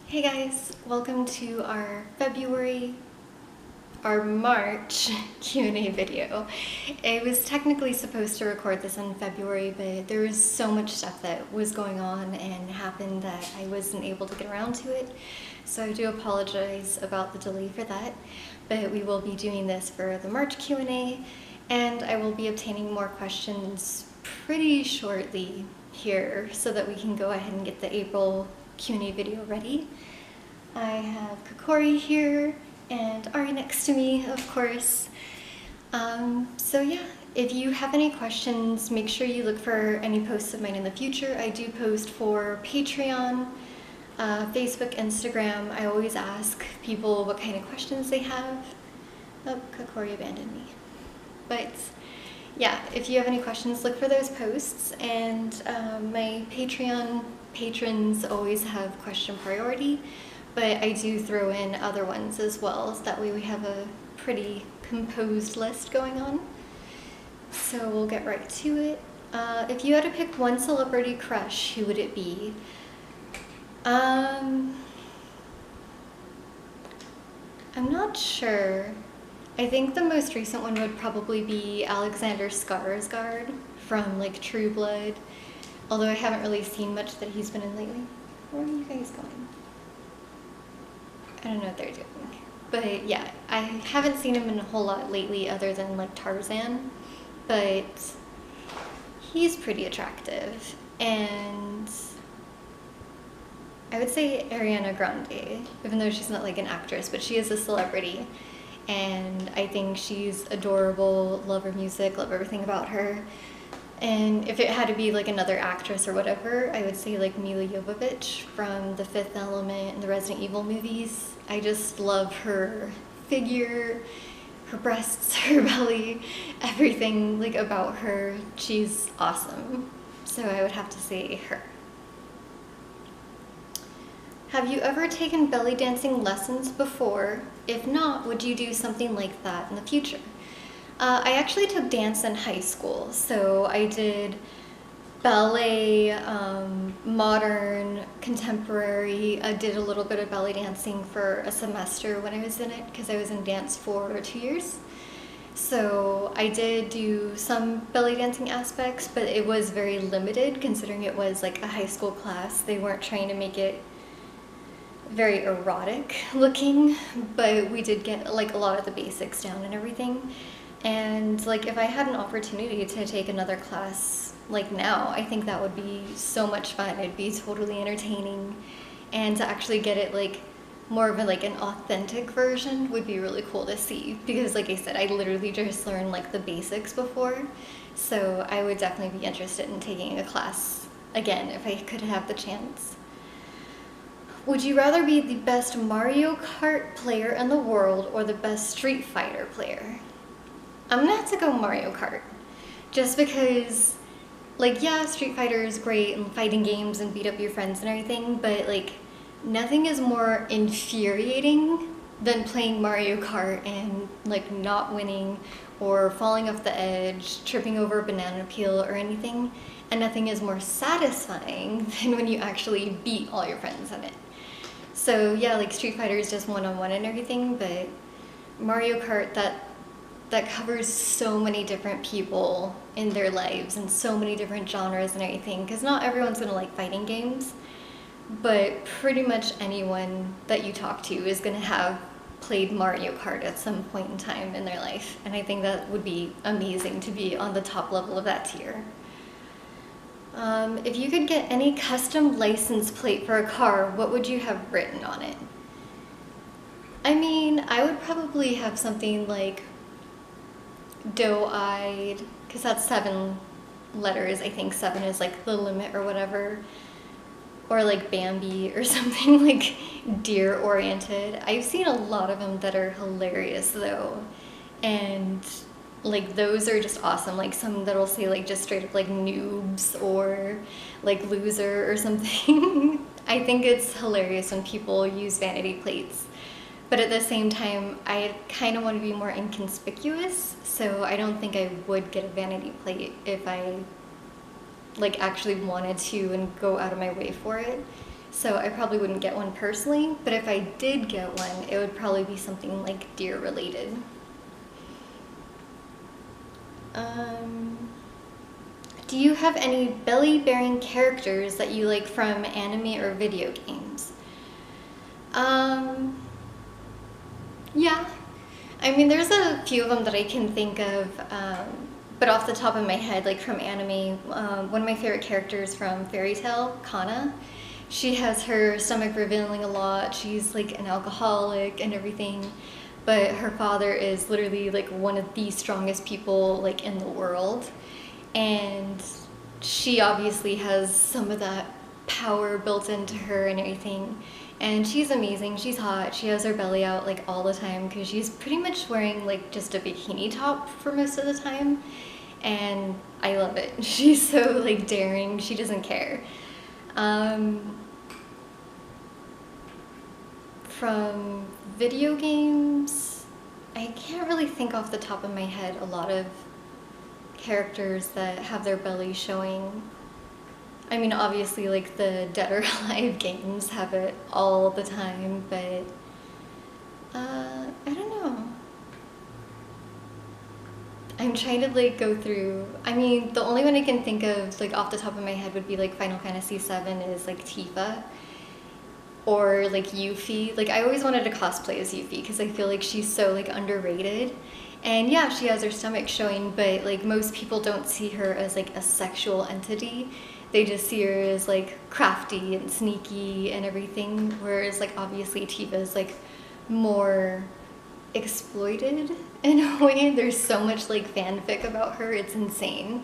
Hey guys, welcome to our March Q&A video. I was technically supposed to record this in February, but there was so much stuff that was going on and happened that I wasn't able to get around to it. So I do apologize about the delay for that, but we will be doing this for the March Q&A, and I will be obtaining more questions pretty shortly here so that we can go ahead and get the April Q&A video ready. I have Kokori here and Ari next to me, of course. So yeah, if you have any questions, make sure you look for any posts of mine in the future. I do post for Patreon, Facebook, Instagram. I always ask people what kind of questions they have. Oh, Kokori abandoned me. But yeah, if you have any questions, look for those posts, and my Patreon patrons always have question priority, but I do throw in other ones as well, so that way we have a pretty composed list going on. So we'll get right to it. If you had to pick one celebrity crush, who would it be? I'm not sure. I think the most recent one would probably be Alexander Skarsgård from like True Blood, although I haven't really seen much that he's been in lately. Where are you guys going? I don't know what they're doing. But yeah, I haven't seen him in a whole lot lately other than like Tarzan, but he's pretty attractive. And I would say Ariana Grande, even though she's not like an actress, but she is a celebrity. And I think she's adorable, love her music, love everything about her. And if it had to be like another actress or whatever, I would say like Mila Jovovich from The Fifth Element and the Resident Evil movies. I just love her figure, her breasts, her belly, everything like about her. She's awesome. So I would have to say her. Have you ever taken belly dancing lessons before? If not, would you do something like that in the future? I actually took dance in high school, so I did ballet, modern, contemporary. I did a little bit of belly dancing for a semester when I was in it, because I was in dance for 2 years. So I did do some belly dancing aspects, but it was very limited considering it was like a high school class. They weren't trying to make it very erotic looking, but we did get like a lot of the basics down and everything. And like if I had an opportunity to take another class like now, I think that would be so much fun. It'd be totally entertaining, and to actually get it like more of a, like an authentic version would be really cool to see, because like I said, I literally just learned like the basics before. So I would definitely be interested in taking a class again if I could have the chance. Would you rather be the best Mario Kart player in the world or the best Street Fighter player? I'm gonna have to go Mario Kart, just because, like, yeah, Street Fighter is great and fighting games and beat up your friends and everything, but like, nothing is more infuriating than playing Mario Kart and like not winning or falling off the edge, tripping over a banana peel or anything, and nothing is more satisfying than when you actually beat all your friends in it. So yeah, like Street Fighter is just one-on-one and everything, but Mario Kart, that covers so many different people in their lives and so many different genres and everything, because not everyone's gonna like fighting games, but pretty much anyone that you talk to is gonna have played Mario Kart at some point in time in their life, and I think that would be amazing to be on the top level of that tier. If you could get any custom license plate for a car, what would you have written on it? I mean, I would probably have something like doe-eyed, because that's 7 letters. I think 7 is like the limit or whatever. Or like Bambi or something like deer oriented. I've seen a lot of them that are hilarious though, and like those are just awesome. Like some that'll say like just straight up like noobs or like loser or something. I think it's hilarious when people use vanity plates, but at the same time I kind of want to be more inconspicuous, so I don't think I would get a vanity plate if I like actually wanted to and go out of my way for it. So I probably wouldn't get one personally, but if I did get one, it would probably be something like deer related. Do you have any belly-bearing characters that you like from anime or video games? Yeah. I mean, there's a few of them that I can think of, but off the top of my head, like from anime, one of my favorite characters from Fairy Tail, Kana, she has her stomach revealing a lot. She's like an alcoholic and everything, but her father is literally like one of the strongest people like in the world, and she obviously has some of that power built into her and everything. And she's amazing, she's hot, she has her belly out like all the time because she's pretty much wearing like just a bikini top for most of the time. And I love it. She's so like daring, she doesn't care. From video games, I can't really think off the top of my head a lot of characters that have their belly showing. I mean, obviously, like, the Dead or Alive games have it all the time, but, I don't know. I'm trying to, like, go through, I mean, the only one I can think of, like, off the top of my head would be, like, Final Fantasy VII is, like, Tifa. Or, like, Yuffie. Like, I always wanted to cosplay as Yuffie, because I feel like she's so, like, underrated. And yeah, she has her stomach showing, but, like, most people don't see her as, like, a sexual entity. They just see her as like crafty and sneaky and everything, whereas like obviously Tifa's like more exploited in a way. There's so much like fanfic about her, it's insane.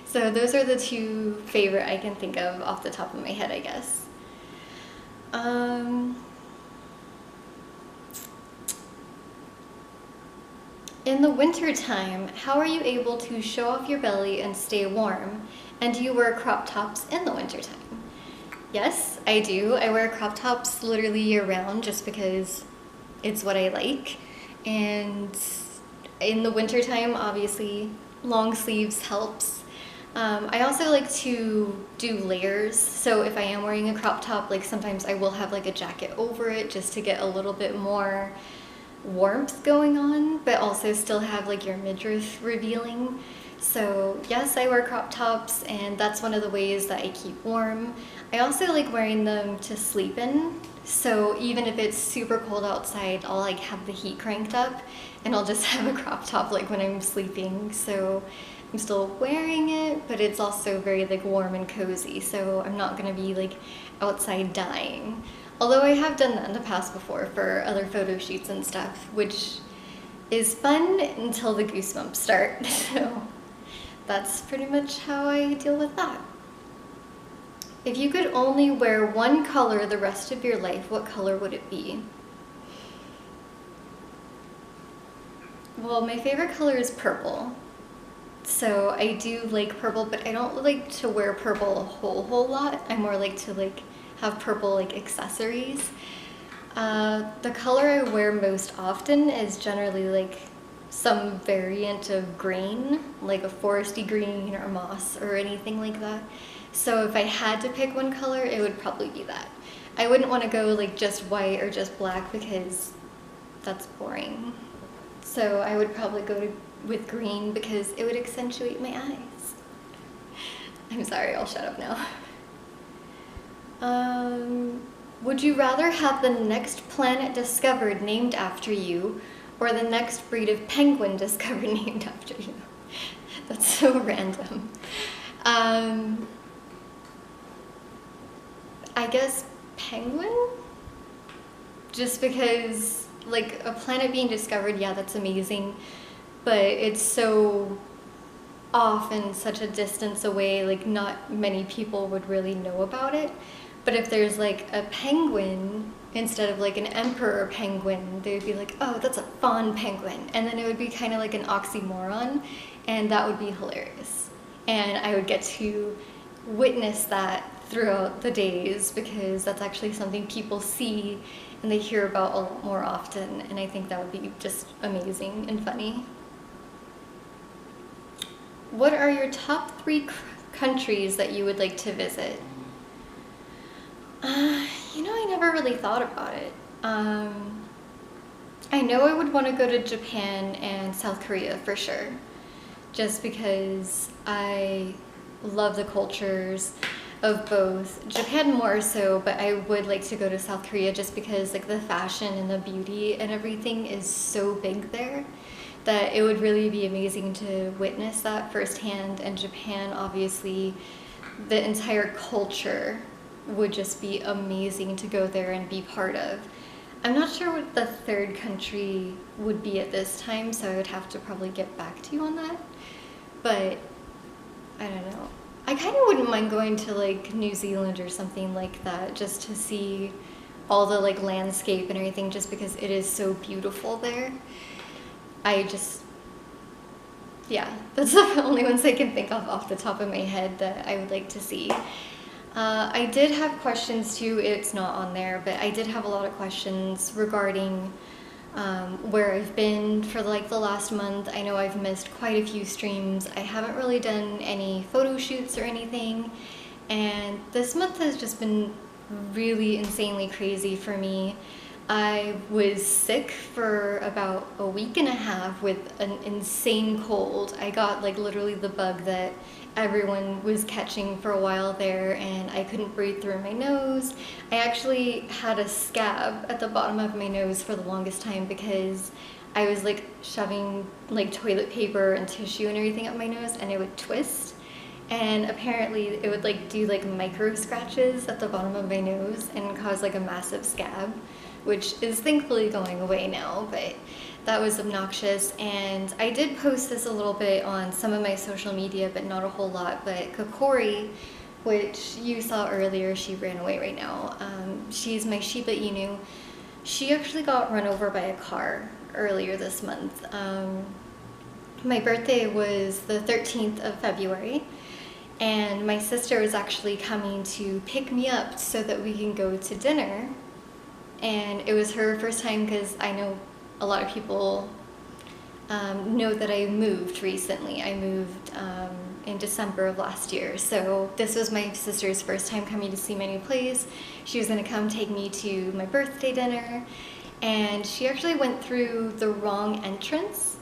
So those are the two favorite I can think of off the top of my head, I guess. In the winter time, how are you able to show off your belly and stay warm? And do you wear crop tops in the wintertime? Yes, I do. I wear crop tops literally year round just because it's what I like. And in the wintertime, obviously, long sleeves helps. I also like to do layers. So if I am wearing a crop top, like sometimes I will have like a jacket over it just to get a little bit more warmth going on, but also still have like your midriff revealing. So yes, I wear crop tops, and that's one of the ways that I keep warm. I also like wearing them to sleep in. So even if it's super cold outside, I'll like have the heat cranked up and I'll just have a crop top like when I'm sleeping. So I'm still wearing it, but it's also very like warm and cozy. So I'm not gonna be like outside dying. Although I have done that in the past before for other photo shoots and stuff, which is fun until the goosebumps start. So that's pretty much how I deal with that. If you could only wear one color the rest of your life, what color would it be? Well, my favorite color is purple. So I do like purple, but I don't like to wear purple a whole lot. I more like to like have purple like accessories. The color I wear most often is generally like some variant of green, like a foresty green or moss or anything like that. So if I had to pick one color, it would probably be that. I wouldn't want to go like just white or just black because that's boring. So I would probably go with green because it would accentuate my eyes. I'm sorry, I'll shut up now. Would you rather have the next planet discovered named after you, or the next breed of penguin discovered named after you? That's so random. I guess penguin? Just because, like, a planet being discovered, yeah, that's amazing, but it's so off and such a distance away, like, not many people would really know about it. But if there's, like, a penguin instead of, like, an emperor penguin, they would be like, oh, that's a fawn penguin. And then it would be kind of like an oxymoron, and that would be hilarious. And I would get to witness that throughout the days because that's actually something people see and they hear about a lot more often, and I think that would be just amazing and funny. What are your top 3 countries that you would like to visit? You know, I never really thought about it. I know I would want to go to Japan and South Korea for sure, just because I love the cultures of both. Japan more so, but I would like to go to South Korea just because like the fashion and the beauty and everything is so big there that it would really be amazing to witness that firsthand. And Japan, obviously, the entire culture would just be amazing to go there and be part of. I'm not sure what the third country would be at this time, so I would have to probably get back to you on that. But I don't know. I kind of wouldn't mind going to like New Zealand or something like that just to see all the like landscape and everything just because it is so beautiful there. I just, yeah, that's the only ones I can think of off the top of my head that I would like to see. I did have questions too, it's not on there, but I did have a lot of questions regarding where I've been for like the last month. I know I've missed quite a few streams. I haven't really done any photo shoots or anything, and this month has just been really insanely crazy for me. I was sick for about a week and a half with an insane cold. I got like literally the bug that everyone was catching for a while there, and I couldn't breathe through my nose. I actually had a scab at the bottom of my nose for the longest time because I was like shoving like toilet paper and tissue and everything up my nose and it would twist. And apparently it would like do like micro scratches at the bottom of my nose and cause like a massive scab, which is thankfully going away now, but that was obnoxious. And I did post this a little bit on some of my social media, but not a whole lot. But Kokori, which you saw earlier, she ran away right now. She's my Shiba Inu. She actually got run over by a car earlier this month. My birthday was the 13th of February, and my sister is actually coming to pick me up so that we can go to dinner. And it was her first time because I know a lot of people know that I moved recently. I moved in December of last year, so this was my sister's first time coming to see my new place. She was going to come take me to my birthday dinner, and she actually went through the wrong entrance.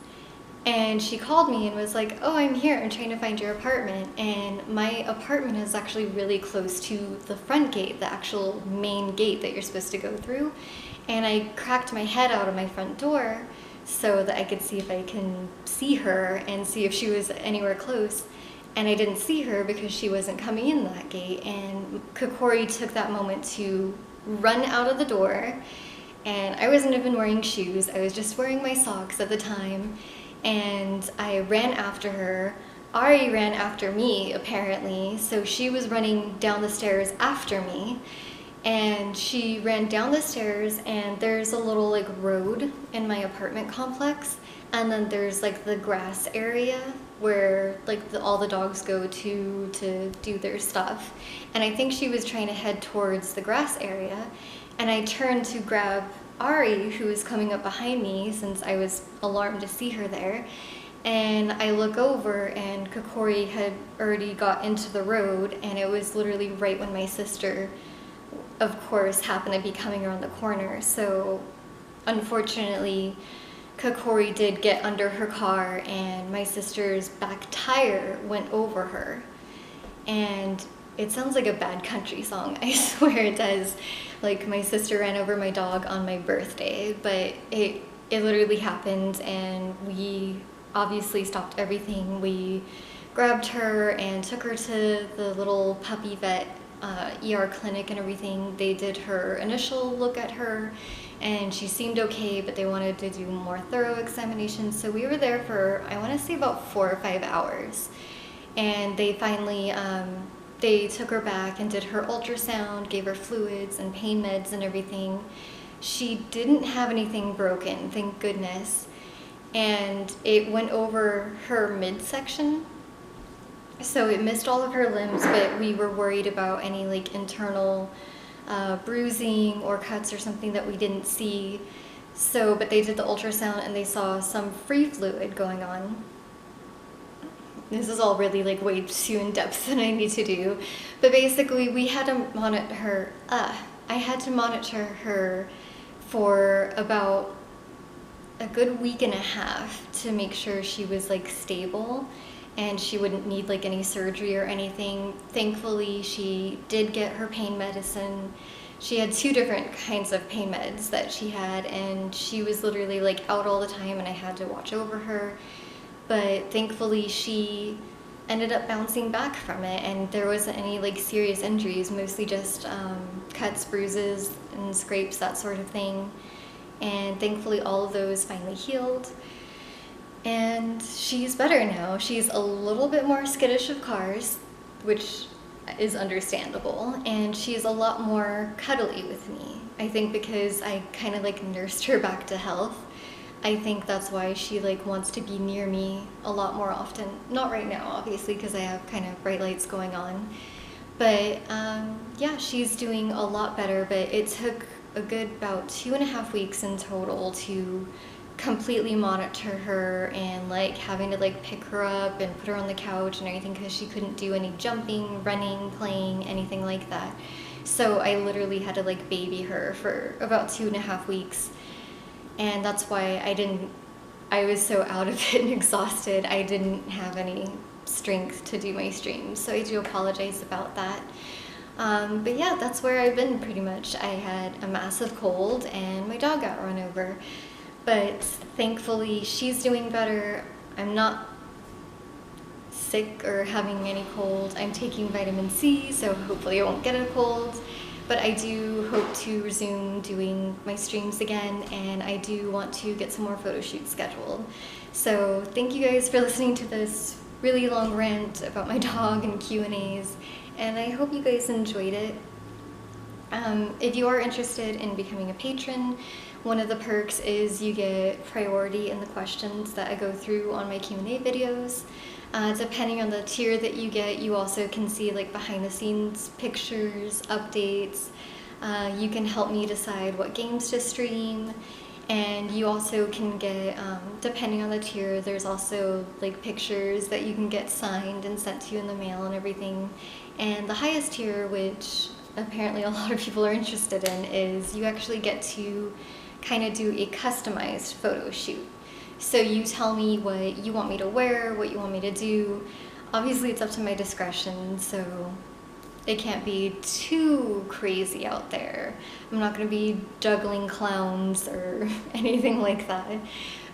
And she called me and was like, "Oh, I'm here, I'm trying to find your apartment." And my apartment is actually really close to the front gate, the actual main gate that you're supposed to go through. And I cracked my head out of my front door so that I could see if I can see her and see if she was anywhere close. And I didn't see her because she wasn't coming in that gate. And Kokori took that moment to run out of the door. And I wasn't even wearing shoes, I was just wearing my socks at the time. And I ran after her. Ari ran after me, apparently, so she was running down the stairs after me. And she ran down the stairs, and there's a little like road in my apartment complex, and then there's like the grass area where like all the dogs go to do their stuff. And I think she was trying to head towards the grass area, and I turned to grab Ari, who was coming up behind me since I was alarmed to see her there. And I look over and Kokori had already got into the road, and it was literally right when my sister, of course, happened to be coming around the corner. So unfortunately, Kokori did get under her car and my sister's back tire went over her. And it sounds like a bad country song, I swear it does. Like, my sister ran over my dog on my birthday, but it literally happened, and we obviously stopped everything. We grabbed her and took her to the little puppy vet ER clinic and everything. They did her initial look at her, and she seemed okay, but they wanted to do more thorough examinations. So we were there for, I want to say, about 4 or 5 hours. And they finally, they took her back and did her ultrasound, gave her fluids and pain meds and everything. She didn't have anything broken, thank goodness. And it went over her midsection, so it missed all of her limbs, but we were worried about any like internal bruising or cuts or something that we didn't see. So, but they did the ultrasound and they saw some free fluid going on. This is all really like way too in depth than I need to do. But basically we had to monitor her, I had to monitor her for about a good week and a half to make sure she was like stable and she wouldn't need like any surgery or anything. Thankfully, she did get her pain medicine. She had 2 different kinds of pain meds that she had, and she was literally like out all the time and I had to watch over her. But thankfully she ended up bouncing back from it and there wasn't any like serious injuries, mostly just cuts, bruises, and scrapes, that sort of thing. And thankfully all of those finally healed. And she's better now. She's a little bit more skittish of cars, which is understandable, and she's a lot more cuddly with me. I think because I kind of like nursed her back to health. I think that's why she like wants to be near me a lot more often. Not right now, obviously, because I have kind of bright lights going on. But yeah, she's doing a lot better, but it took a good about 2.5 weeks in total to completely monitor her and like having to like pick her up and put her on the couch and everything because she couldn't do any jumping, running, playing, anything like that. So I literally had to like baby her for about 2.5 weeks. And that's why I was so out of it and exhausted, I didn't have any strength to do my streams. So I do apologize about that. But yeah, that's where I've been pretty much. I had a massive cold and my dog got run over. But thankfully she's doing better. I'm not sick or having any cold. I'm taking vitamin C, so hopefully I won't get a cold. But I do hope to resume doing my streams again, and I do want to get some more photo shoots scheduled. So thank you guys for listening to this really long rant about my dog and Q&As, and I hope you guys enjoyed it. If you are interested in becoming a patron, one of the perks is you get priority in the questions that I go through on my Q&A videos. Depending on the tier that you get, you also can see like behind the scenes pictures, updates. You can help me decide what games to stream, and you also can get, depending on the tier, there's also like pictures that you can get signed and sent to you in the mail and everything. And the highest tier, which apparently a lot of people are interested in, is you actually get to kind of do a customized photo shoot. So you tell me what you want me to wear, what you want me to do. Obviously it's up to my discretion, so it can't be too crazy out there. I'm not going to be juggling clowns or anything like that.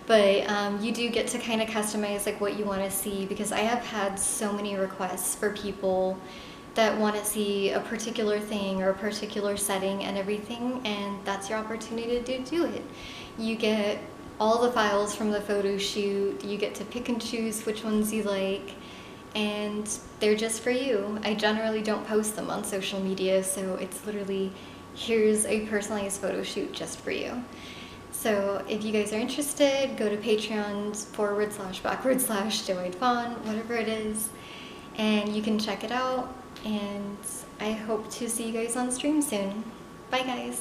But you do get to kind of customize like what you want to see, because I have had so many requests for people that want to see a particular thing or a particular setting and everything, and that's your opportunity to do it. You get all the files from the photo shoot, you get to pick and choose which ones you like, and they're just for you. I generally don't post them on social media, so it's literally, here's a personalized photo shoot just for you. So if you guys are interested, go to Patreon//Joydvon, whatever it is, and you can check it out. And I hope to see you guys on stream soon. Bye guys.